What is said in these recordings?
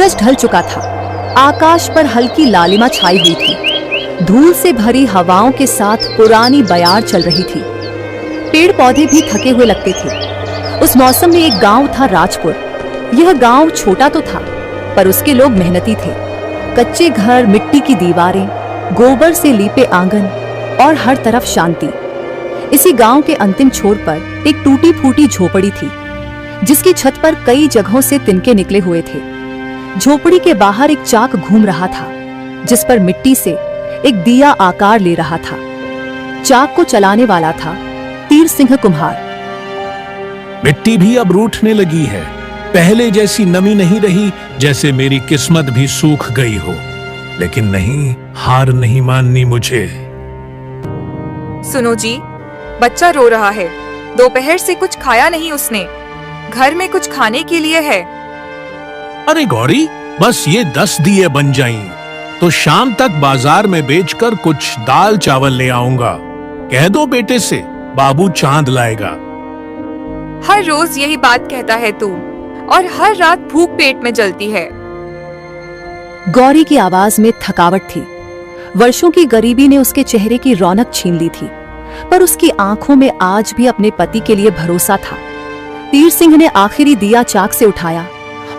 सूरज ढल चुका था। आकाश पर हल्की लालिमा छाई हुई थी। धूल से भरी हवाओं के साथ पुरानी बयार चल रही थी। पेड़ पौधे भी थके हुए लगते थे। उस मौसम में एक गांव था, राजपुर। यह गांव छोटा तो था, पर उसके लोग मेहनती थे। कच्चे घर, मिट्टी की दीवारें, गोबर से लीपे आंगन और हर तरफ शांति। इसी गांव के अंतिम छोर पर एक टूटी फूटी झोपड़ी थी, जिसकी छत पर कई जगहों से तिनके निकले हुए थे। झोपड़ी के बाहर एक चाक घूम रहा था, जिस पर मिट्टी से एक दिया आकार ले रहा था। चाक को चलाने वाला था तीर सिंह कुम्हार। मिट्टी भी अब रूठने लगी है। पहले जैसी नमी नहीं रही, जैसे मेरी किस्मत भी सूख गई हो। लेकिन नहीं, हार नहीं माननी मुझे। सुनो जी, बच्चा रो रहा है। दोपहर से कुछ खाया नहीं उसने। घर में कुछ खाने के लिए है? अरे गौरी, बस ये 10 दिए बन जाएं, तो शाम तक बाजार में बेचकर कुछ दाल चावल ले आऊंगा। कह दो बेटे से, बाबू चांद लाएगा। हर रोज यही बात कहता है तू, और हर रात भूख पेट में जलती है। गौरी की आवाज में थकावट थी। वर्षों की गरीबी ने उसके चेहरे की रौनक छीन ली थी, पर उसकी आंखों में आज भी अपने पति के लिए भरोसा था। तीर सिंह ने आखिरी दिया चाक से उठाया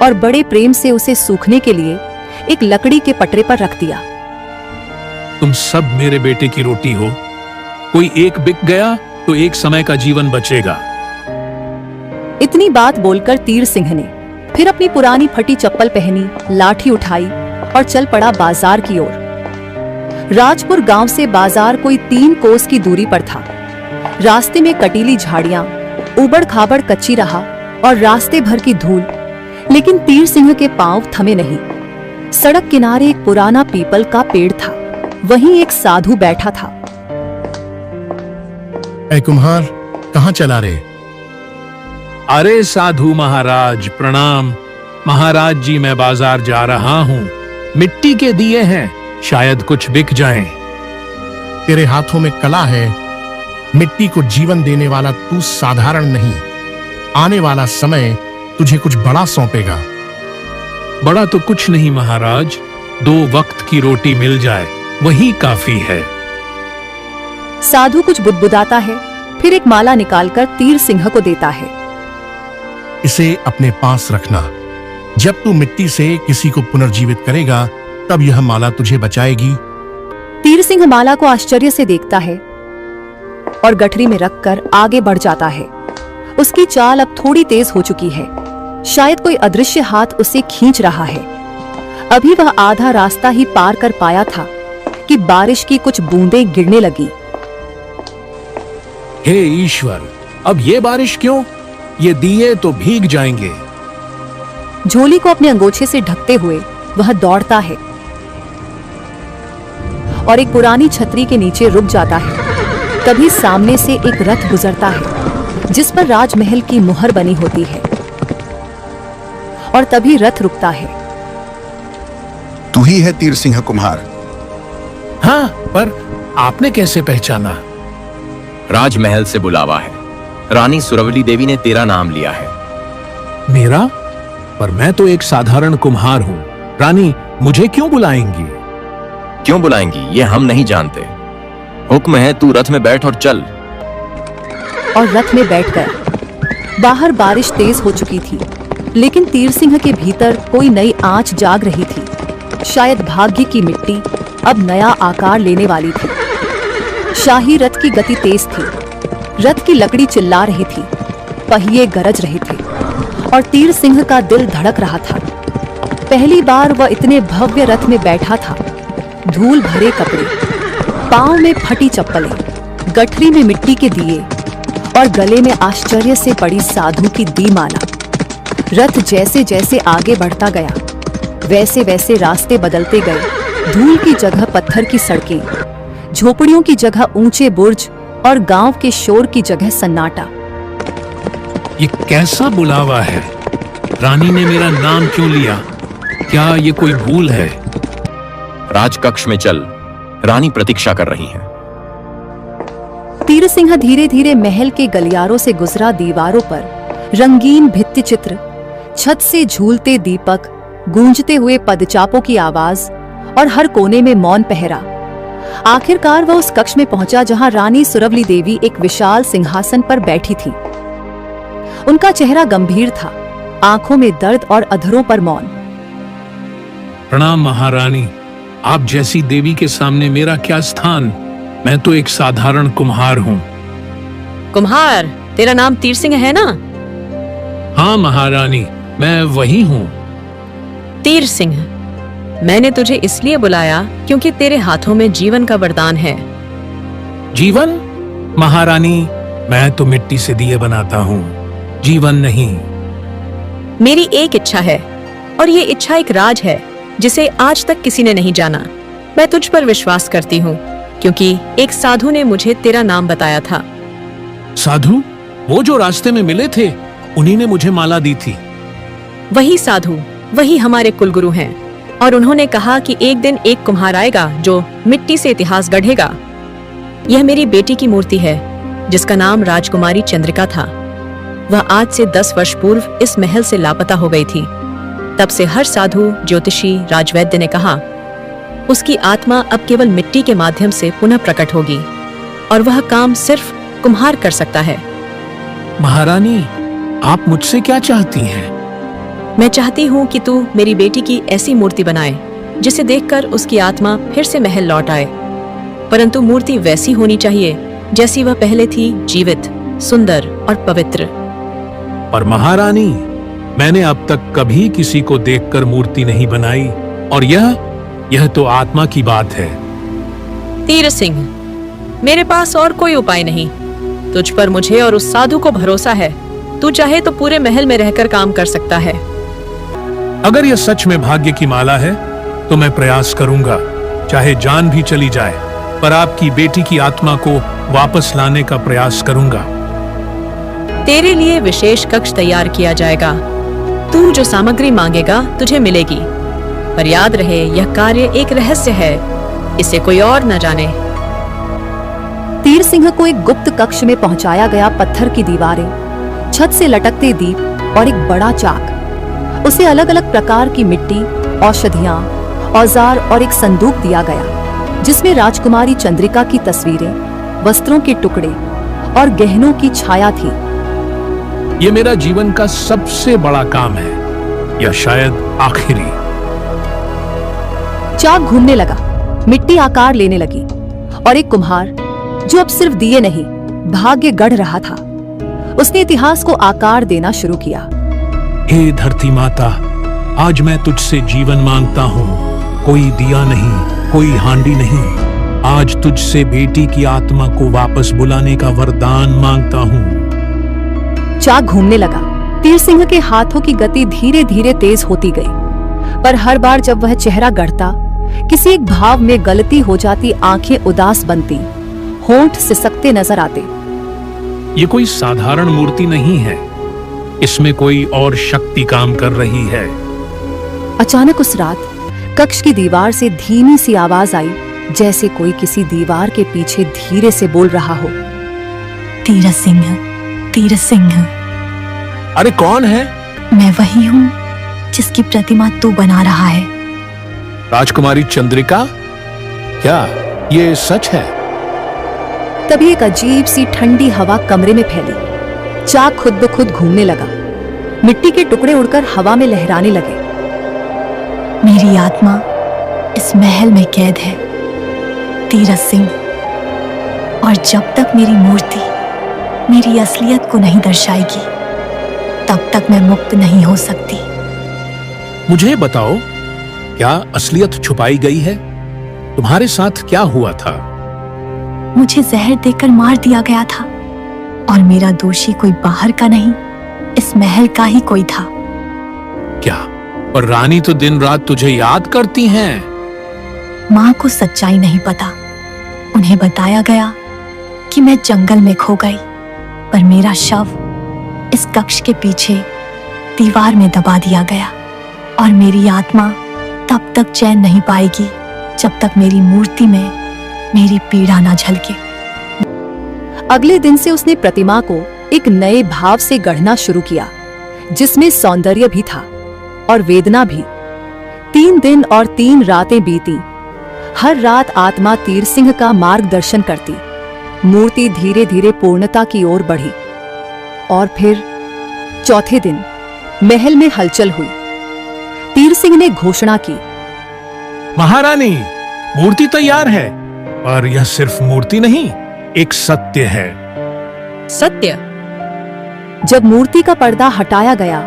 और बड़े प्रेम से उसे सूखने के लिए एक लकड़ी के पटरे पर रख दिया। तुम सब मेरे बेटे की रोटी हो। कोई एक बिक गया तो एक समय का जीवन बचेगा। इतनी बात बोलकर तीर सिंह ने फिर अपनी पुरानी फटी चप्पल पहनी, लाठी उठाई और चल पड़ा बाजार की ओर। राजपुर गांव से बाजार कोई 3 कोस की दूरी पर था। रास्ते में कटीली झाड़ियां, उबड़ खाबड़ कच्ची राह और रास्ते भर की धूल, लेकिन तीर सिंह के पांव थमे नहीं। सड़क किनारे एक पुराना पीपल का पेड़ था। वहीं एक साधु बैठा था। ऐ कुम्हार, कहाँ चला रे? अरे साधु महाराज, प्रणाम। महाराज जी, मैं बाजार जा रहा हूँ। मिट्टी के दिए हैं, शायद कुछ बिक जाएं। तेरे हाथों में कला है। मिट्टी को जीवन देने वाला तू साधारण नहीं। आने वाला समय तुझे कुछ बड़ा सौंपेगा। बड़ा तो कुछ नहीं महाराज, 2 वक्त की रोटी मिल जाए वही काफी है। साधु कुछ बुदबुदाता है, फिर एक माला निकालकर तीर सिंह को देता है। इसे अपने पास रखना। जब तू मिट्टी से किसी को पुनर्जीवित करेगा, तब यह माला तुझे बचाएगी। तीर सिंह माला को आश्चर्य से देखता है और गठरी में रखकर आगे बढ़ जाता है। उसकी चाल अब थोड़ी तेज हो चुकी है। शायद कोई अदृश्य हाथ उसे खींच रहा है। अभी वह आधा रास्ता ही पार कर पाया था कि बारिश की कुछ बूंदें गिरने लगी। हे ईश्वर, अब ये बारिश क्यों? ये दिए तो भीग जाएंगे। झोली को अपने अंगोछे से ढकते हुए वह दौड़ता है और एक पुरानी छतरी के नीचे रुक जाता है। तभी सामने से एक रथ गुजरता है, जिस पर राजमहल की मुहर बनी होती है। और तभी रथ रुकता है। तू ही है तीर सिंह कुम्हार? हाँ, पर आपने कैसे पहचाना? राजमहल से बुलावा है। रानी सुरवली देवी ने तेरा नाम लिया है। मेरा? पर मैं तो एक साधारण कुम्हार हूँ। रानी मुझे क्यों बुलाएंगी? क्यों बुलाएंगी ये हम नहीं जानते। हुक्म है, तू रथ में बैठ और चल। और रथ में बैठ गया। बाहर बारिश तेज हो चुकी थी, लेकिन तीर सिंह के भीतर कोई नई आंच जाग रही थी। शायद भाग्य की मिट्टी अब नया आकार लेने वाली थी। शाही रथ की गति तेज थी। रथ की लकड़ी चिल्ला रही थी, पहिए गरज रहे थे और तीर सिंह का दिल धड़क रहा था। पहली बार वह इतने भव्य रथ में बैठा था। धूल भरे कपड़े, पांव में फटी चप्पलें, गठरी में मिट्टी के दिए और गले में आश्चर्य से पड़ी साधु की दीमाला। रथ जैसे जैसे आगे बढ़ता गया, वैसे वैसे रास्ते बदलते गए। धूल की जगह पत्थर की सड़कें, झोपड़ियों की जगह ऊंचे बुर्ज और गांव के शोर की जगह सन्नाटा। ये कैसा बुलावा है? रानी ने मेरा नाम क्यों लिया? क्या ये कोई भूल है? राजकक्ष में चल, रानी प्रतीक्षा कर रही है। तीर सिंह धीरे धीरे महल के गलियारों से गुजरा। दीवारों पर रंगीन भित्ति चित्र, छत से झूलते दीपक, गूंजते हुए पदचापों की आवाज और हर कोने में मौन पहरा। आखिरकार वह उस कक्ष में पहुंचा जहां रानी सुरवली देवी एक विशाल सिंहासन पर बैठी थी। उनका चेहरा गंभीर था, आंखों में दर्द और अधरों पर मौन। प्रणाम महारानी, आप जैसी देवी के सामने मेरा क्या स्थान। मैं तो एक साधारण कुम्हार हूँ। कुम्हार, तेरा नाम तीर सिंह है ना? हाँ महारानी, मैं वही हूँ। तीर सिंह, मैंने तुझे इसलिए बुलाया क्योंकि तेरे हाथों में जीवन का वरदान है। जीवन? महारानी, मैं तो मिट्टी से दिए बनाता हूँ, जीवन नहीं। मेरी एक इच्छा है और ये इच्छा एक राज है जिसे आज तक किसी ने नहीं जाना। मैं तुझ पर विश्वास करती हूँ क्योंकि एक साधु ने मुझे तेरा नाम बताया था। साधु? वो जो रास्ते में मिले थे, उन्हीं ने मुझे माला दी थी। वही साधु, वही हमारे कुलगुरु हैं और उन्होंने कहा कि एक दिन एक कुम्हार आएगा जो मिट्टी से इतिहास गढ़ेगा। यह मेरी बेटी की मूर्ति है जिसका नाम राजकुमारी चंद्रिका था। वह आज से 10 वर्ष पूर्व इस महल से लापता हो गई थी। तब से हर साधु, ज्योतिषी, राजवैद्य ने कहा उसकी आत्मा अब केवल मिट्टी के माध्यम से पुनः प्रकट होगी और वह काम सिर्फ कुम्हार कर सकता है। महारानी, आप मुझसे क्या चाहती हैं? मैं चाहती हूँ कि तू मेरी बेटी की ऐसी मूर्ति बनाए जिसे देखकर उसकी आत्मा फिर से महल लौट आए, परंतु मूर्ति वैसी होनी चाहिए जैसी वह पहले थी, जीवित, सुंदर और पवित्र। पर महारानी, मैंने अब तक कभी किसी को देखकर मूर्ति नहीं बनाई और यह तो आत्मा की बात है। तीर सिंह, मेरे पास और कोई उपाय नहीं। तुझ पर मुझे और उस साधु को भरोसा है। तू चाहे तो पूरे महल में रहकर काम कर सकता है। अगर यह सच में भाग्य की माला है तो मैं प्रयास करूंगा, चाहे जान भी चली जाए, पर आपकी बेटी की आत्मा को वापस लाने का प्रयास करूंगा। तेरे लिए विशेष कक्ष तैयार किया जाएगा। तू जो सामग्री मांगेगा तुझे मिलेगी, पर याद रहे यह कार्य एक रहस्य है, इसे कोई और न जाने। तीर सिंह को एक गुप्त कक्ष में पहुंचाया गया। पत्थर की दीवारें, छत से लटकते दीप और एक बड़ा चाक। उसे अलग अलग प्रकार की मिट्टी, औषधियां, औजार और एक संदूक दिया गया जिसमें राजकुमारी चंद्रिका की तस्वीरें, वस्त्रों के टुकड़े और गहनों की छाया थी। यह मेरा जीवन का सबसे बड़ा काम है, या शायद आखिरी। चाक घूमने लगा, मिट्टी आकार लेने लगी और एक कुम्हार जो अब सिर्फ दिए नहीं, भाग्य गढ़ रहा था, उसने इतिहास को आकार देना शुरू किया। हे धरती माता, आज मैं तुझसे जीवन मांगता हूँ। कोई दिया नहीं, कोई हांडी नहीं। आज तुझसे बेटी की आत्मा को वापस बुलाने का वरदान मांगता हूँ। चाक घूमने लगा। तीर सिंह के हाथों की गति धीरे धीरे तेज होती गई, पर हर बार जब वह चेहरा गढ़ता, किसी एक भाव में गलती हो जाती, आंखें उदास बनती, होंठ सिसकते नजर आते। ये कोई साधारण मूर्ति नहीं है, इसमें कोई और शक्ति काम कर रही है। अचानक उस रात कक्ष की दीवार से धीमी सी आवाज आई, जैसे कोई किसी दीवार के पीछे धीरे से बोल रहा हो। तीर सिंह, तीर सिंह। अरे कौन है? मैं वही हूँ जिसकी प्रतिमा तू बना रहा है। राजकुमारी चंद्रिका? क्या ये सच है? तभी एक अजीब सी ठंडी हवा कमरे में फैली। चाक खुद ब खुद घूमने लगा, मिट्टी के टुकड़े उड़कर हवा में लहराने लगे। मेरी आत्मा इस महल में कैद है, तीर सिंह, और जब तक मेरी मूर्ति मेरी असलियत को नहीं दर्शाएगी, तब तक मैं मुक्त नहीं हो सकती। मुझे बताओ, क्या असलियत छुपाई गई है? तुम्हारे साथ क्या हुआ था? मुझे जहर देकर मार दिया गया था और मेरा दोषी कोई बाहर का नहीं, इस महल का ही कोई था। क्या? और रानी तो दिन रात तुझे याद करती हैं। माँ को सच्चाई नहीं पता। उन्हें बताया गया कि मैं जंगल में खो गई, पर मेरा शव इस कक्ष के पीछे दीवार में दबा दिया गया और मेरी आत्मा तब तक चैन नहीं पाएगी जब तक मेरी मूर्ति में मेरी पीड़ा ना झलके। अगले दिन से उसने प्रतिमा को एक नए भाव से गढ़ना शुरू किया, जिसमें सौंदर्य भी था और वेदना भी, 3 दिन और 3 रातें बीती। हर रात आत्मा तीर सिंह का मार्गदर्शन करती। मूर्ति धीरे धीरे पूर्णता की ओर बढ़ी। और फिर चौथे दिन महल में हलचल हुई। तीर सिंह ने घोषणा की, महारानी, मूर्ति तैयार है, पर यह सिर्फ मूर्ति नहीं, एक सत्य है। सत्य? जब मूर्ति का पर्दा हटाया गया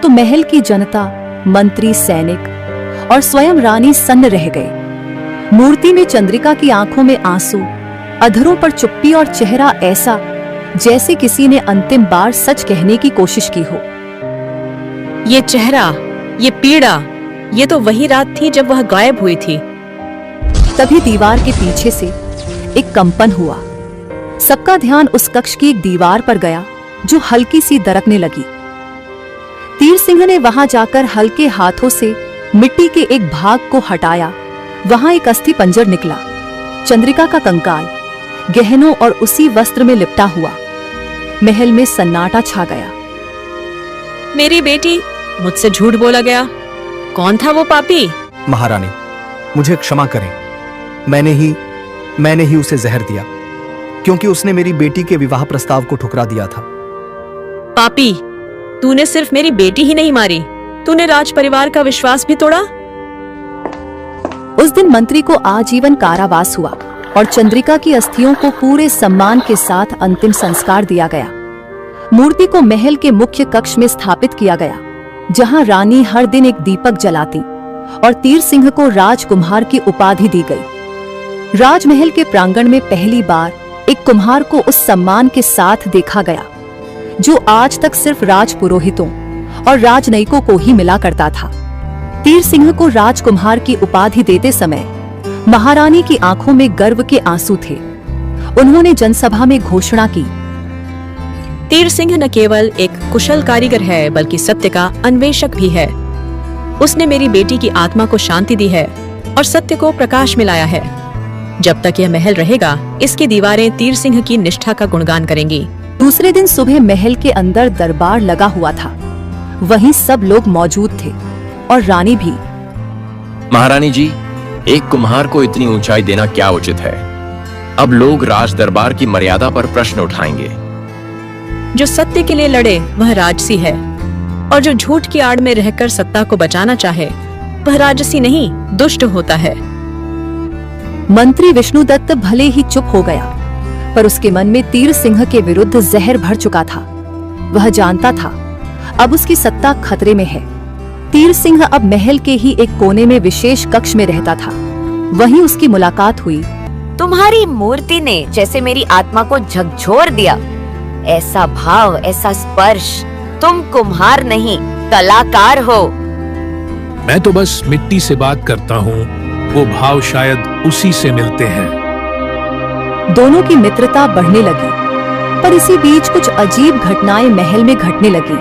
तो महल की जनता, मंत्री, सैनिक और स्वयं रानी सन्न रह गए। मूर्ति में चंद्रिका की आंखों में आंसू, अधरों पर चुप्पी और चेहरा ऐसा जैसे किसी ने अंतिम बार सच कहने की कोशिश की हो। ये चेहरा, ये पीड़ा, ये तो वही रात थी जब वह गायब हुई थी। तभी दीवार के पीछे से एक कंपन हुआ। सबका ध्यान उस कक्ष की एक दीवार पर गया जो हल्की सी दरकने लगी। तीर सिंह ने वहां जाकर हल्के हाथों से मिट्टी के एक भाग को हटाया। वहां एक अस्थि पंजर निकला, चंद्रिका का कंकाल, गहनों और उसी वस्त्र में लिपटा हुआ। महल में सन्नाटा छा गया। मेरी बेटी, मुझसे झूठ बोला गया। कौन था वो पापी? महारानी, मुझे क्षमा करें। मैंने ही उसे जहर दिया, क्योंकि उसने मेरी बेटी के विवाह प्रस्ताव को ठुकरा दिया था। पापी, तूने सिर्फ मेरी बेटी ही नहीं मारी, तूने राज परिवार का विश्वास भी तोड़ा। उस दिन मंत्री को आजीवन कारावास हुआ और चंद्रिका की अस्थियों को पूरे सम्मान के साथ अंतिम संस्कार दिया गया। मूर्ति को महल के मुख्य कक्ष में स्थापित किया गया, जहां रानी हर दिन एक दीपक जलाती और तीर सिंह को राजकुमार की उपाधि दी गई। राजमहल के प्रांगण में पहली बार एक कुम्हार को उस सम्मान के साथ देखा गया जो आज तक सिर्फ राजपुरोहितों और राजनयिकों को ही मिला करता था। तीर सिंह को राजकुमार की उपाधि देते समय महारानी की आंखों में गर्व के आंसू थे। उन्होंने जनसभा में घोषणा की, तीर सिंह न केवल एक कुशल कारीगर है, बल्कि सत्य का अन्वेषक भी है। उसने मेरी बेटी की आत्मा को शांति दी है और सत्य को प्रकाश में लाया है। जब तक यह महल रहेगा, इसकी दीवारें तीर सिंह की निष्ठा का गुणगान करेंगी। दूसरे दिन सुबह महल के अंदर दरबार लगा हुआ था। वहीं सब लोग मौजूद थे और रानी भी। महारानी जी, एक कुम्हार को इतनी ऊंचाई देना क्या उचित है? अब लोग राज दरबार की मर्यादा पर प्रश्न उठाएंगे। जो सत्य के लिए लड़े वह राजसी है, और जो झूठ की आड़ में रहकर सत्ता को बचाना चाहे वह राजसी नहीं, दुष्ट होता है। मंत्री विष्णुदत्त भले ही चुप हो गया, पर उसके मन में तीर सिंह के विरुद्ध जहर भर चुका था। वह जानता था अब उसकी सत्ता खतरे में है। तीर सिंह अब महल के ही एक कोने में विशेष कक्ष में रहता था। वहीं उसकी मुलाकात हुई। तुम्हारी मूर्ति ने जैसे मेरी आत्मा को झकझोर दिया। ऐसा भाव, ऐसा स्पर्श, तुम कुम्हार नहीं, कलाकार हो। मैं तो बस मिट्टी से बात करता हूँ, वो भाव शायद उसी से मिलते हैं। दोनों की मित्रता बढ़ने लगी, पर इसी बीच कुछ अजीब घटनाएं महल में घटने लगी।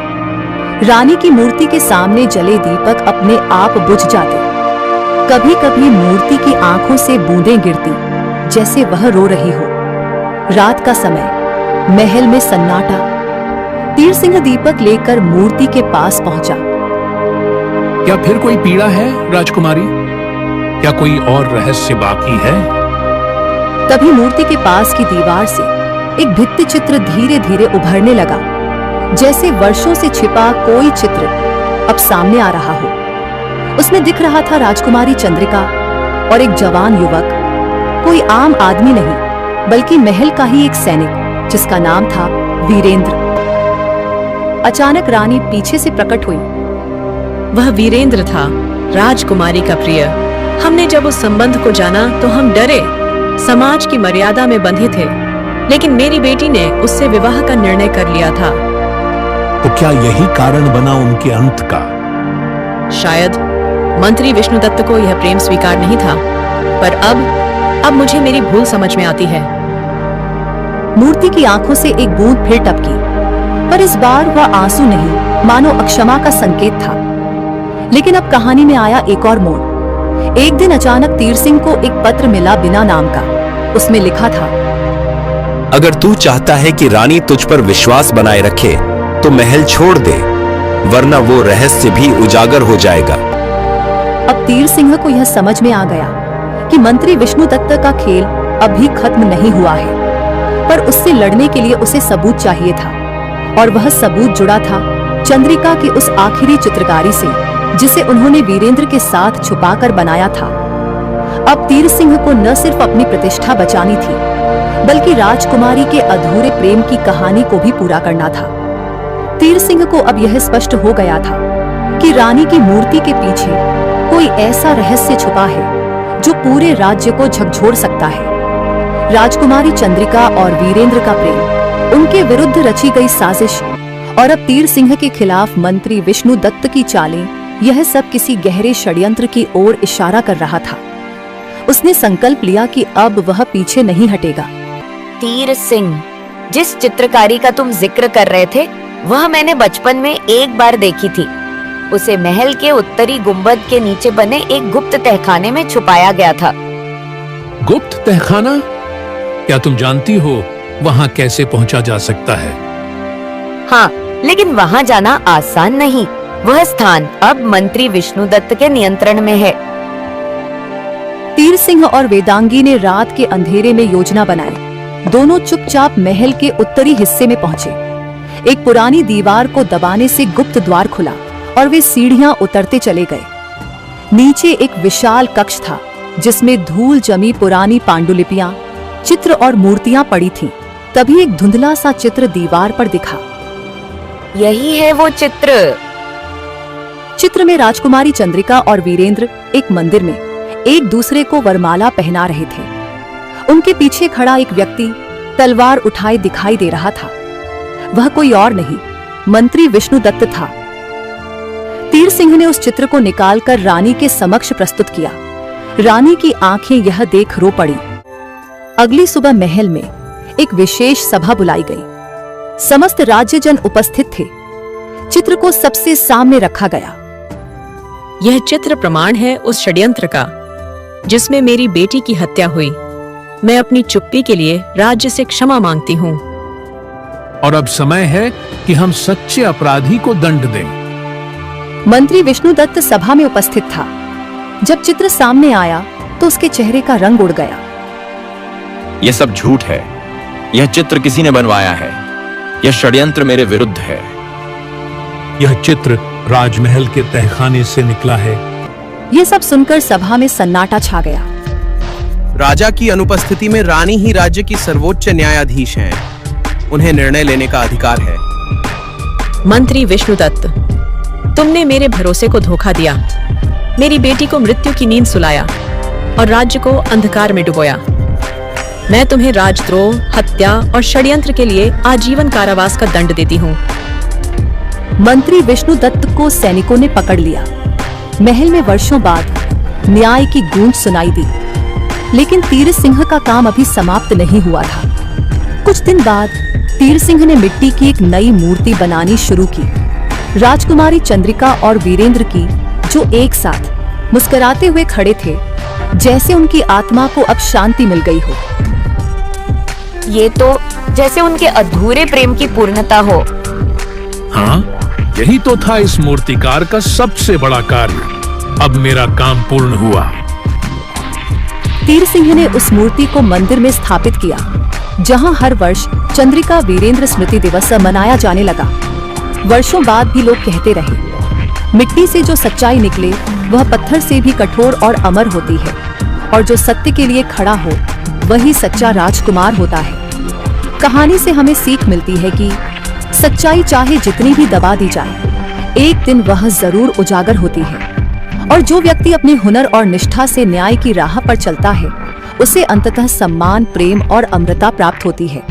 रानी की मूर्ति के सामने जले दीपक अपने आप बुझ जाते। कभी कभी मूर्ति की आंखों से बूंदें गिरती, जैसे वह रो रही हो। रात का समय, महल में सन्नाटा। तीर सिंह दीपक लेकर मूर्ति के पास पहुंचा। क्या फिर कोई पीड़ा है राजकुमारी? क्या कोई और रहस्य बाकी है? तभी मूर्ति के पास की दीवार से एक भित्ति चित्र धीरे धीरे उभरने लगा, जैसे वर्षों से छिपा कोई चित्र अब सामने आ रहा हो। उसमें दिख रहा था राजकुमारी चंद्रिका और एक जवान युवक, कोई आम आदमी नहीं बल्कि महल का ही एक सैनिक जिसका नाम था वीरेंद्र। अचानक रानी पीछे से प्रकट हुई। वह वीरेंद्र था, राजकुमारी का प्रिय। हमने जब उस संबंध को जाना तो हम डरे, समाज की मर्यादा में बंधे थे, लेकिन मेरी बेटी ने उससे विवाह का निर्णय कर लिया था। तो क्या यही कारण बना उनके अंत का? शायद मंत्री विष्णुदत्त को यह प्रेम स्वीकार नहीं था, पर अब मुझे मेरी भूल समझ में आती है। मूर्ति की आंखों से एक बूंद फिर टपकी, पर इस बार वह आंसू नहीं, मानो अक्षमा का संकेत था। लेकिन अब कहानी में आया एक और मोड़। एक दिन अचानक तीर सिंह को एक पत्र मिला बिना नाम का। उसमें लिखा था, अगर तू चाहता है कि रानी तुझ पर विश्वास बनाए रखे तो महल छोड़ दे, वरना वो रहस्य भी उजागर हो जाएगा। अब तीर सिंह को यह समझ में आ गया कि मंत्री विष्णुदत्त का खेल अभी खत्म नहीं हुआ है, पर उससे लड़ने के लिए उसे सबूत चाहिए था, और वह सबूत जुड़ा था चंद्रिका की उस आखिरी चित्रकारी से जिसे उन्होंने वीरेंद्र के साथ छुपाकर बनाया था। अब तीर सिंह को न सिर्फ अपनी प्रतिष्ठा बचानी थी, बल्कि राजकुमारी के अधूरे प्रेम की कहानी को भी पूरा करना था। तीर सिंह को अब यह स्पष्ट हो गया था कि रानी की मूर्ति के पीछे कोई ऐसा रहस्य छुपा है जो पूरे राज्य को झकझोर सकता है। राजकुमारी चंद्रिका और वीरेंद्र का प्रेम, उनके विरुद्ध रची गई साजिश और अब तीर सिंह के खिलाफ मंत्री विष्णुदत्त की चालें, यह सब किसी गहरे षड्यंत्र की ओर इशारा कर रहा था। उसने संकल्प लिया कि अब वह पीछे नहीं हटेगा। तीर सिंह, जिस चित्रकारी का तुम जिक्र कर रहे थे, वह मैंने बचपन में एक बार देखी थी। उसे महल के उत्तरी गुंबद के नीचे बने एक गुप्त तहखाने में छुपाया गया था। गुप्त तहखाना? क्या तुम जानती हो वहाँ कैसे पहुँचा जा सकता है? हाँ, लेकिन वहाँ जाना आसान नहीं। वह स्थान अब मंत्री विष्णुदत्त के नियंत्रण में है। तीर सिंह और वेदांगी ने रात के अंधेरे में योजना बनाई। दोनों चुपचाप महल के उत्तरी हिस्से में पहुंचे। एक पुरानी दीवार को दबाने से गुप्त द्वार खुला और वे सीढ़ियां उतरते चले गए। नीचे एक विशाल कक्ष था जिसमें धूल जमी पुरानी पांडुलिपियां, चित्र और मूर्तियां पड़ी थीं। तभी एक धुंधला सा चित्र दीवार पर दिखा। यही है वो चित्र। चित्र में राजकुमारी चंद्रिका और वीरेंद्र एक मंदिर में एक दूसरे को वरमाला पहना रहे थे। उनके पीछे खड़ा एक व्यक्ति तलवार उठाए दिखाई दे रहा था। वह कोई और नहीं, मंत्री विष्णुदत्त था। तीर सिंह ने उस चित्र को निकालकर रानी के समक्ष प्रस्तुत किया। रानी की आंखें यह देख रो पड़ी। अगली सुबह महल में एक विशेष सभा बुलाई गई। समस्त राज्यजन उपस्थित थे। चित्र को सबसे सामने रखा गया। यह चित्र प्रमाण है उस षड्यंत्र का जिसमें मेरी बेटी की हत्या हुई। मैं अपनी चुप्पी के लिए राज्य से क्षमा मांगती हूँ। और अब समय है कि हम सच्चे अपराधी को दंड दें। मंत्री विष्णुदत्त सभा में उपस्थित था। जब चित्र सामने आया तो उसके चेहरे का रंग उड़ गया। यह सब झूठ है। यह चित्र किसी ने बनवाया है। यह षड्यंत्र मेरे विरुद्ध है। यह चित्र राजमहल के तहखाने से निकला है। ये सब सुनकर सभा में सन्नाटा छा गया। राजा की अनुपस्थिति में रानी ही राज्य की सर्वोच्च न्यायाधीश हैं। उन्हें निर्णय लेने का अधिकार है। मंत्री विष्णुदत्त, तुमने मेरे भरोसे को धोखा दिया। मेरी बेटी को मृत्यु की नींद सुलाया और राज्य को अंधकार में डुबोया। मैं तुम्हें राजद्रोह, हत्या और षड्यंत्र के लिए आजीवन कारावास का दंड देती हूँ। मंत्री विष्णुदत्त को सैनिकों ने पकड़ लिया। महल में वर्षों बाद न्याय की गूंज सुनाई दी, लेकिन तीर सिंह का काम अभी समाप्त नहीं हुआ था। कुछ दिन बाद तीर सिंह ने मिट्टी की एक नई मूर्ति बनानी शुरू की। राजकुमारी चंद्रिका और वीरेंद्र की, जो एक साथ मुस्कुराते हुए खड़े थे, जैसे उनकी आत्मा को अब शांति मिल गई हो। ये तो जैसे उनके अधूरे प्रेम की पूर्णता हो। हाँ, यही तो था इस मूर्तिकार का सबसे बड़ा कार्य। अब मेरा काम पूर्ण हुआ। तीर सिंह ने उस मूर्ति को मंदिर में स्थापित किया, जहां हर वर्ष चंद्रिका वीरेंद्र स्मृति दिवस मनाया जाने लगा। वर्षों बाद भी लोग कहते रहे, मिट्टी से जो सच्चाई निकले वह पत्थर से भी कठोर और अमर होती है, और जो सत्य के लिए खड़ा हो वही सच्चा राजकुमार होता है। कहानी से हमें सीख मिलती है कि सच्चाई चाहे जितनी भी दबा दी जाए, एक दिन वह जरूर उजागर होती है, और जो व्यक्ति अपने हुनर और निष्ठा से न्याय की राह पर चलता है, उसे अंततः सम्मान, प्रेम और अमरता प्राप्त होती है।